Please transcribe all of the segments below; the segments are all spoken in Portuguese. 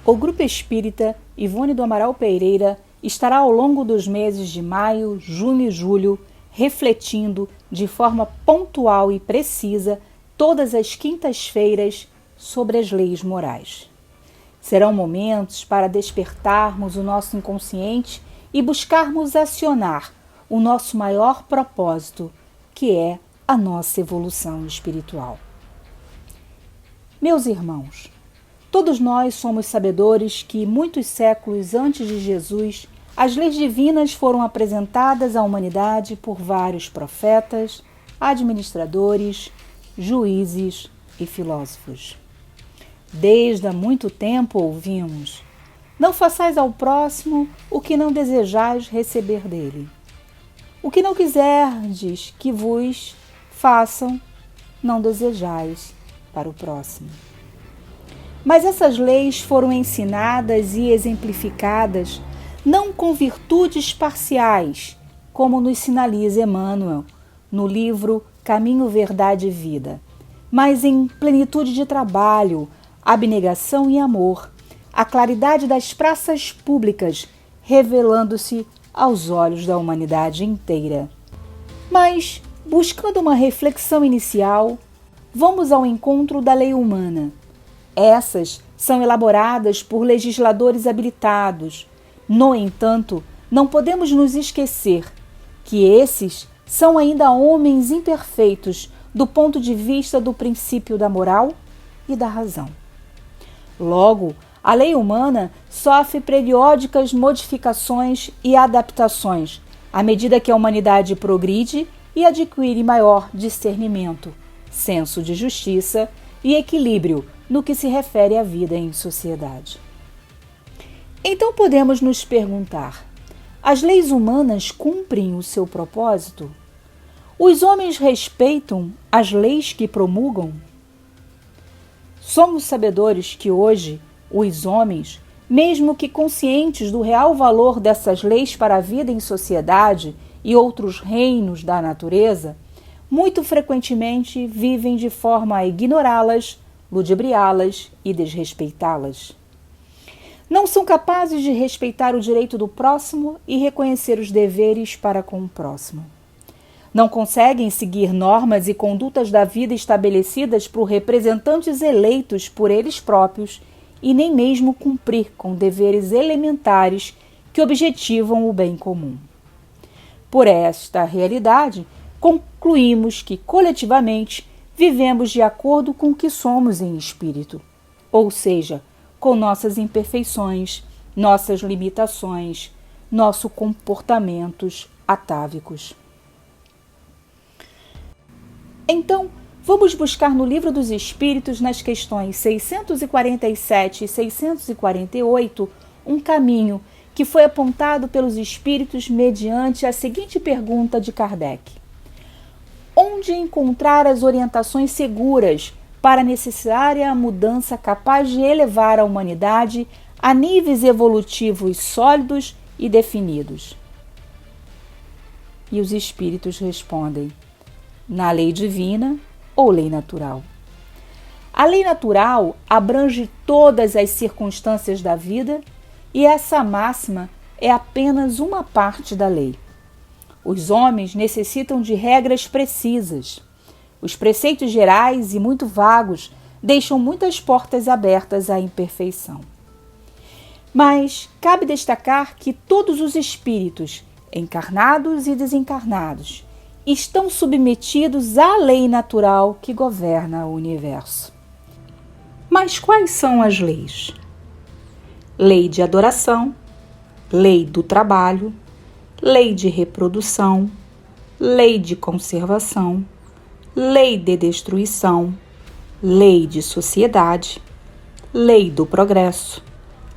O Grupo Espírita Ivone do Amaral Pereira estará ao longo dos meses de maio, junho e julho refletindo de forma pontual e precisa todas as quintas-feiras sobre as leis morais. Serão momentos para despertarmos o nosso inconsciente e buscarmos acionar o nosso maior propósito, que é a nossa evolução espiritual. Meus irmãos, todos nós somos sabedores que muitos séculos antes de Jesus, as leis divinas foram apresentadas à humanidade por vários profetas, administradores, juízes e filósofos. Desde há muito tempo ouvimos: não façais ao próximo o que não desejais receber dele. O que não quiserdes que vos façam, não desejais para o próximo. Mas essas leis foram ensinadas e exemplificadas não com virtudes parciais, como nos sinaliza Emmanuel no livro Caminho, Verdade e Vida, mas em plenitude de trabalho, abnegação e amor, a claridade das praças públicas revelando-se aos olhos da humanidade inteira. Mas, buscando uma reflexão inicial, vamos ao encontro da lei humana. Essas são elaboradas por legisladores habilitados. No entanto, não podemos nos esquecer que esses são ainda homens imperfeitos do ponto de vista do princípio da moral e da razão. Logo, a lei humana sofre periódicas modificações e adaptações à medida que a humanidade progride e adquire maior discernimento, senso de justiça e equilíbrio no que se refere à vida em sociedade. Então podemos nos perguntar: as leis humanas cumprem o seu propósito? Os homens respeitam as leis que promulgam? Somos sabedores que hoje os homens, mesmo que conscientes do real valor dessas leis para a vida em sociedade e outros reinos da natureza, muito frequentemente vivem de forma a ignorá-las, ludibriá-las e desrespeitá-las. Não são capazes de respeitar o direito do próximo e reconhecer os deveres para com o próximo. Não conseguem seguir normas e condutas da vida estabelecidas por representantes eleitos por eles próprios e nem mesmo cumprir com deveres elementares que objetivam o bem comum. Por esta realidade, concluímos que, coletivamente, vivemos de acordo com o que somos em espírito, ou seja, com nossas imperfeições, nossas limitações, nossos comportamentos atávicos. Então, vamos buscar no Livro dos Espíritos, nas questões 647 e 648, um caminho que foi apontado pelos Espíritos mediante a seguinte pergunta de Kardec: onde encontrar as orientações seguras para a necessária mudança capaz de elevar a humanidade a níveis evolutivos sólidos e definidos? E os Espíritos respondem: na lei divina ou lei natural. A lei natural abrange todas as circunstâncias da vida e essa máxima é apenas uma parte da lei. Os homens necessitam de regras precisas. Os preceitos gerais e muito vagos deixam muitas portas abertas à imperfeição. Mas cabe destacar que todos os espíritos, encarnados e desencarnados, estão submetidos à lei natural que governa o universo. Mas quais são as leis? Lei de adoração, lei do trabalho, lei de reprodução, lei de conservação, lei de destruição, lei de sociedade, lei do progresso,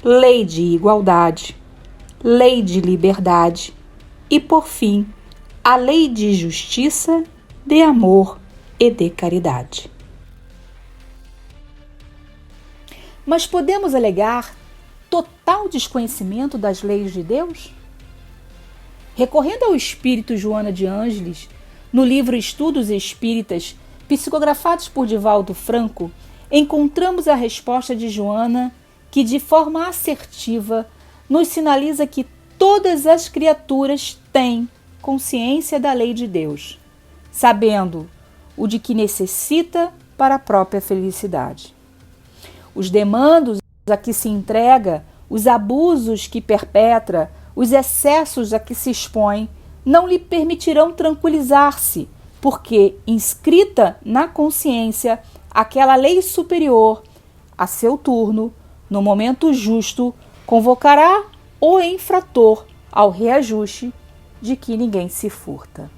lei de igualdade, lei de liberdade e, por fim, a lei de justiça, de amor e de caridade. Mas podemos alegar total desconhecimento das leis de Deus? Recorrendo ao espírito Joana de Ângeles, no livro Estudos Espíritas, psicografados por Divaldo Franco, encontramos a resposta de Joana que de forma assertiva nos sinaliza que todas as criaturas têm consciência da lei de Deus, sabendo o de que necessita para a própria felicidade. Os demandos a que se entrega, os abusos que perpetra, os excessos a que se expõe, não lhe permitirão tranquilizar-se, porque, inscrita na consciência, aquela lei superior, a seu turno, no momento justo, convocará o infrator ao reajuste de que ninguém se furta.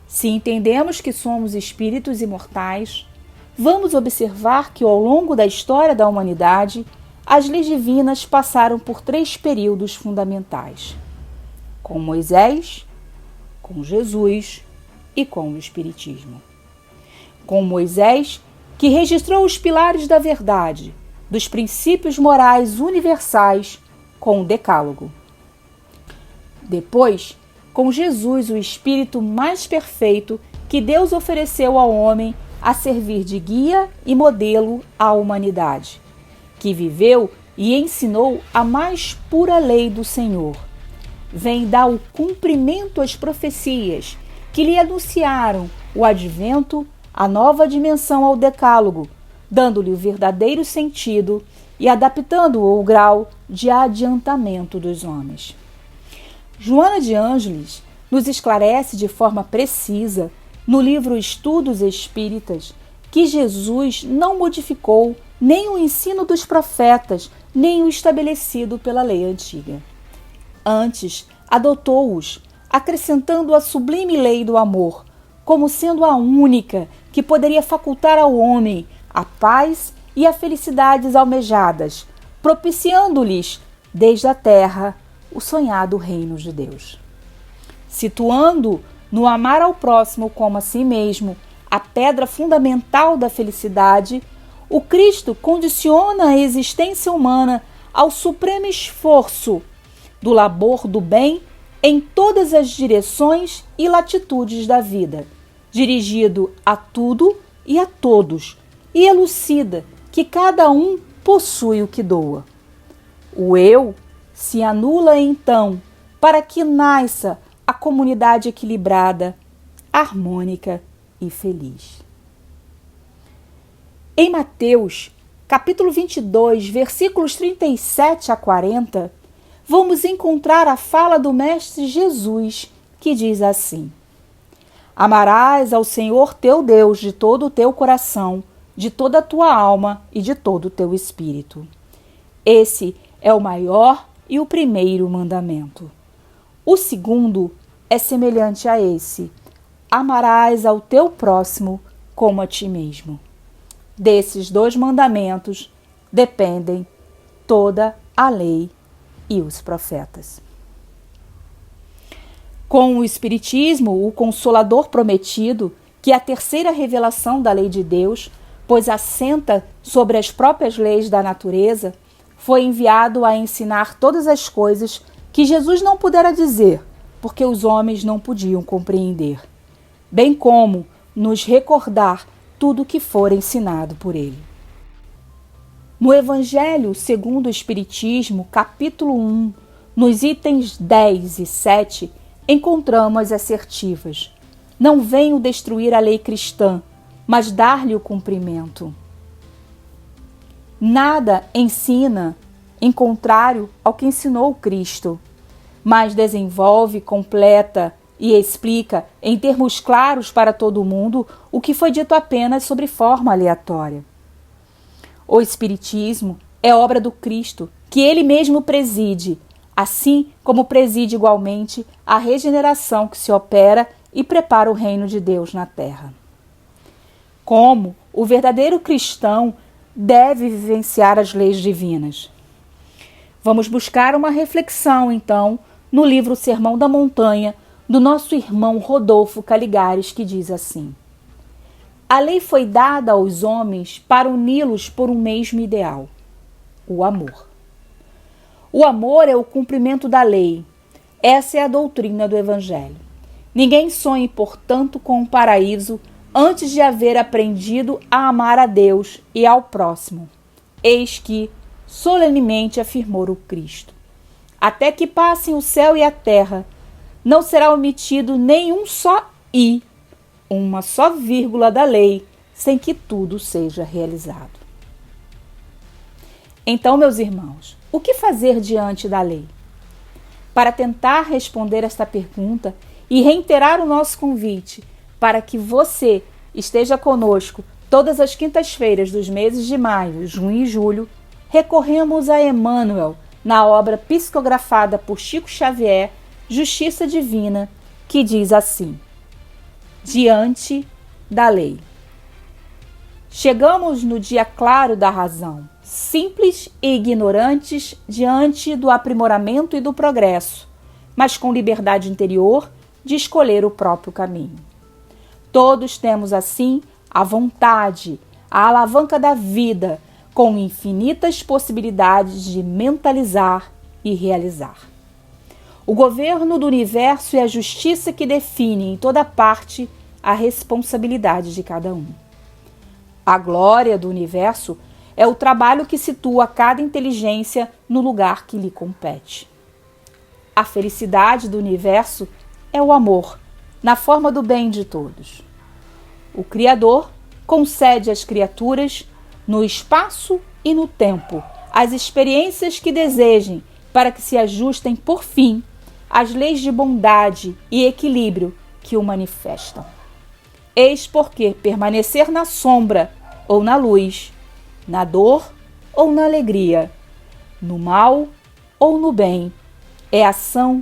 Se entendemos que somos espíritos imortais, vamos observar que ao longo da história da humanidade, as leis divinas passaram por 3 períodos fundamentais: com Moisés, com Jesus e com o Espiritismo. Com Moisés, que registrou os pilares da verdade, dos princípios morais universais, com o Decálogo. Depois, com Jesus, o Espírito mais perfeito que Deus ofereceu ao homem a servir de guia e modelo à humanidade, que viveu e ensinou a mais pura lei do Senhor. Vem dar o cumprimento às profecias que lhe anunciaram o advento, a nova dimensão ao Decálogo, dando-lhe o verdadeiro sentido e adaptando-o ao grau de adiantamento dos homens. Joana de Ângeles nos esclarece de forma precisa, no livro Estudos Espíritas, que Jesus não modificou nem o ensino dos profetas, nem o estabelecido pela lei antiga. Antes, adotou-os, acrescentando a sublime lei do amor, como sendo a única que poderia facultar ao homem a paz e a felicidades almejadas, propiciando-lhes, desde a terra, o sonhado reino de Deus. Situando no amar ao próximo como a si mesmo a pedra fundamental da felicidade, o Cristo condiciona a existência humana ao supremo esforço do labor do bem em todas as direções e latitudes da vida, dirigido a tudo e a todos, e elucida que cada um possui o que doa. O eu se anula então para que nasça a comunidade equilibrada, harmônica e feliz. Em Mateus, capítulo 22, versículos 37 a 40, vamos encontrar a fala do Mestre Jesus, que diz assim: Amarás ao Senhor teu Deus de todo o teu coração, de toda a tua alma e de todo o teu espírito. Esse é o maior e o primeiro mandamento. O segundo é semelhante a esse: amarás ao teu próximo como a ti mesmo. Desses 2 mandamentos dependem toda a lei e os profetas. Com o Espiritismo, o Consolador prometido, que é a terceira revelação da lei de Deus, pois assenta sobre as próprias leis da natureza, foi enviado a ensinar todas as coisas que Jesus não pudera dizer, porque os homens não podiam compreender, bem como nos recordar tudo o que for ensinado por ele. No Evangelho segundo o Espiritismo, capítulo 1, nos itens 10 e 7, encontramos as assertivas: não venho destruir a lei cristã, mas dar-lhe o cumprimento. Nada ensina em contrário ao que ensinou Cristo, mas desenvolve, completa e explica em termos claros para todo mundo o que foi dito apenas sobre forma aleatória. O Espiritismo é obra do Cristo, que ele mesmo preside, assim como preside igualmente a regeneração que se opera e prepara o reino de Deus na terra. Como o verdadeiro cristão deve vivenciar as leis divinas? Vamos buscar uma reflexão, então, no livro Sermão da Montanha, do nosso irmão Rodolfo Caligares, que diz assim: a lei foi dada aos homens para uni-los por um mesmo ideal, o amor. O amor é o cumprimento da lei. Essa é a doutrina do Evangelho. Ninguém sonhe, portanto, com o paraíso antes de haver aprendido a amar a Deus e ao próximo. Eis que solenemente afirmou o Cristo: até que passem o céu e a terra, não será omitido nenhum só i, uma só vírgula da lei, sem que tudo seja realizado. Então, meus irmãos, o que fazer diante da lei? Para tentar responder esta pergunta e reiterar o nosso convite para que você esteja conosco todas as quintas-feiras dos meses de maio, junho e julho, recorremos a Emmanuel na obra psicografada por Chico Xavier, Justiça Divina, que diz assim: diante da lei. Chegamos no dia claro da razão, simples e ignorantes diante do aprimoramento e do progresso, mas com liberdade interior de escolher o próprio caminho. Todos temos, assim, a vontade, a alavanca da vida, com infinitas possibilidades de mentalizar e realizar. O governo do universo é a justiça que define em toda parte a responsabilidade de cada um. A glória do universo é o trabalho que situa cada inteligência no lugar que lhe compete. A felicidade do universo é o amor, na forma do bem de todos. O Criador concede às criaturas, no espaço e no tempo, as experiências que desejem para que se ajustem, por fim, às leis de bondade e equilíbrio que o manifestam. Eis porque permanecer na sombra ou na luz, na dor ou na alegria, no mal ou no bem, é ação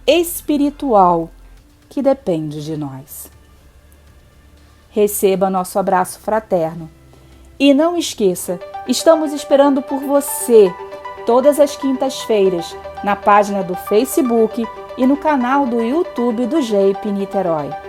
espiritual que depende de nós. Receba nosso abraço fraterno. E não esqueça, estamos esperando por você todas as quintas-feiras na página do Facebook e no canal do YouTube do GEIP Niterói.